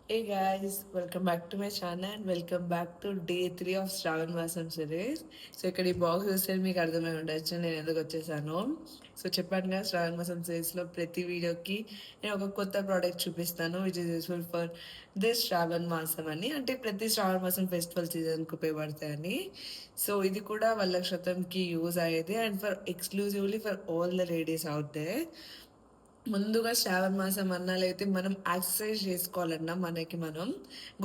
Hey guys, welcome back to my channel and welcome back to day 3 of Shravan Masam series. So ఇక్కడ ఈ box చూస్తే మీకు అర్థమై ఉండొచ్చు నేను ఎందుకు వచ్చేసాను. సో చెప్పాను కదా శ్రావణ మాసం సిరీస్లో ప్రతి వీడియోకి నేను ఒక కొత్త ప్రోడక్ట్ చూపిస్తాను which is useful for this Shravana మాసం అని, అంటే ప్రతి శ్రావణ మాసం ఫెస్టివల్ సీజన్కి ఉపయోగపడతాయని. సో ఇది కూడా వరలక్ష్మికి యూజ్ అయ్యేది and for exclusively for all the ladies out they. ముందుగా శ్రావణ మాసం అన్నాలైతే మనం ఎక్సర్సైజ్ చేసుకోవాలన్నా మనకి మనం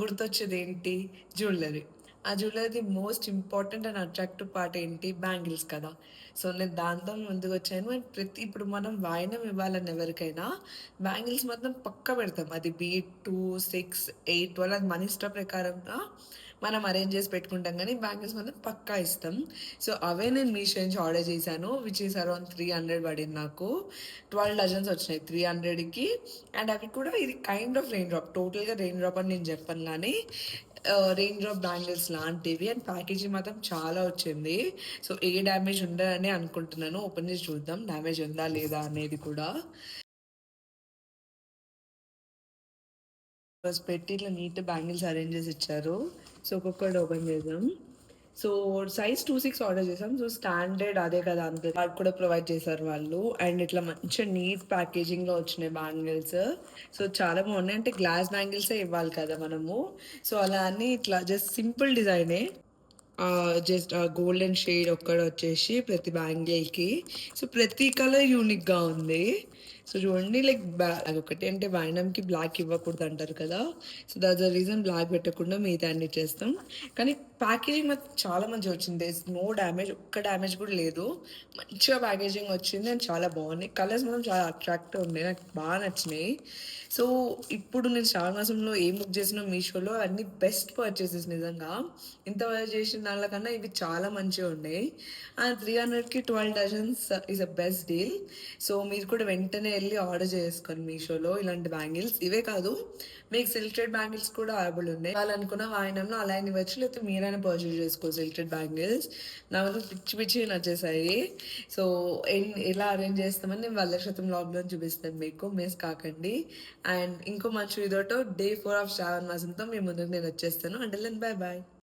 గుర్తొచ్చేది ఏంటి? జ్యువెలరీ. ఆ jewellery most important and attractive part ఏంటి? బ్యాంగిల్స్ కదా. సో నేను దాంతో ముందుకు వచ్చాను అండ్ ఇప్పుడు మనం వాయినం ఇవ్వాలని ఎవరికైనా బ్యాంగిల్స్ మాత్రం పక్క పెడతాం. అది బీట్ 2, 6, 8, 12 అది మన ఇష్ట ప్రకారంగా మనం అరేంజ్ చేసి పెట్టుకుంటాం, కానీ బ్యాంగిల్స్ మాత్రం పక్కా ఇస్తాం. సో అవే నేను మీషో నుంచి ఆర్డర్ చేశాను విచ్ ఈస్ అరౌండ్ 300 పడింది నాకు. 12 డజన్స్ వచ్చినాయి 300కి. అండ్ అవి కూడా ఇది కైండ్ ఆఫ్ రెయిన్ డ్రాప్, టోటల్గా రెయిన్ డ్రాప్ అని నేను చెప్పను, కానీ రెయిన్ డ్రాప్ బ్యాంగిల్స్ లాంటివి. అండ్ ప్యాకేజింగ్ మాత్రం చాలా వచ్చింది. సో ఏ డ్యామేజ్ ఉండదని అనుకుంటున్నాను. ఓపెన్ చేసి చూద్దాం డ్యామేజ్ ఉందా లేదా అనేది కూడా. ఫస్ట్ పెట్టి ఇట్లా నీట్ బ్యాంగిల్స్ అరేంజ్ చేసి ఇచ్చారు. సో ఒక్కొక్కటి ఓపెన్ చేద్దాం. సో సైజ్ 2, 6 ఆర్డర్ చేసాం. సో స్టాండర్డ్ అదే కదా, అంతే కార్డ్ కూడా ప్రొవైడ్ చేశారు వాళ్ళు. అండ్ ఇట్లా మంచిగా నీట్ ప్యాకేజింగ్లో వచ్చినాయి బ్యాంగిల్స్. సో చాలా బాగున్నాయి, అంటే గ్లాస్ బ్యాంగిల్సే ఇవ్వాలి కదా మనము. సో అలా అని ఇట్లా జస్ట్ సింపుల్ డిజైనే, జస్ట్ గోల్డెన్ షేడ్ ఒక్కడ వచ్చేసి ప్రతి బ్యాంగిల్కి. సో ప్రతి కలర్ యూనిక్గా ఉంది. సో చూడండి లైక్ అదొకటి, అంటే వైనంకి బ్లాక్ ఇవ్వకూడదు అంటారు కదా. So that's the reason block పెట్టకుండా మిగతా అన్ని చేస్తాం. కానీ ప్యాకేజింగ్ మాత్రం చాలా మంచిగా వచ్చింది. నో డ్యామేజ్, ఒక్క డ్యామేజ్ కూడా లేదు. మంచిగా ప్యాకేజింగ్ వచ్చింది అండ్ చాలా బాగున్నాయి. కలర్స్ మాత్రం చాలా అట్రాక్టివ్ ఉన్నాయి, నాకు బాగా నచ్చినాయి. సో ఇప్పుడు నేను శ్రావణ మాసంలో ఏం బుక్ చేసినా మీషోలో అన్ని బెస్ట్ పర్చేసెస్ నిజంగా. ఇంతవరకు చేసిన దానికన్నా ఇవి చాలా మంచిగా ఉన్నాయి. అండ్ 300కి 12 dozens is a best deal. So మీరు కూడా వెంటనే వెళ్ళి ఆర్డర్ చేసుకోండి మీషోలో ఇలాంటి బ్యాంగిల్స్. ఇవే కాదు, మీకు సిల్క్టెడ్ బ్యాంగిల్స్ కూడా అవైలబుల్ ఉన్నాయి. వాళ్ళనుకున్న వాయినంలో అలా ఇవ్వచ్చు, లేకపోతే మీరైనా పర్చేస్ చేసుకోవచ్చు సిల్క్టెడ్ బ్యాంగిల్స్. నాకు పిచ్చి పిచ్చి నచ్చేసాయి. సో ఎలా అరేంజ్ చేస్తామని నేను 1,00,000 లాగ్లో చూపిస్తాను మీకు, మిస్ కాకండి. అండ్ ఇంకో మంచి ఇదోటో డే 4 ఆఫ్ శ్రావణ మాసంతో మీ ముందుకు నేను వచ్చేస్తాను. అంటే బై బాయ్.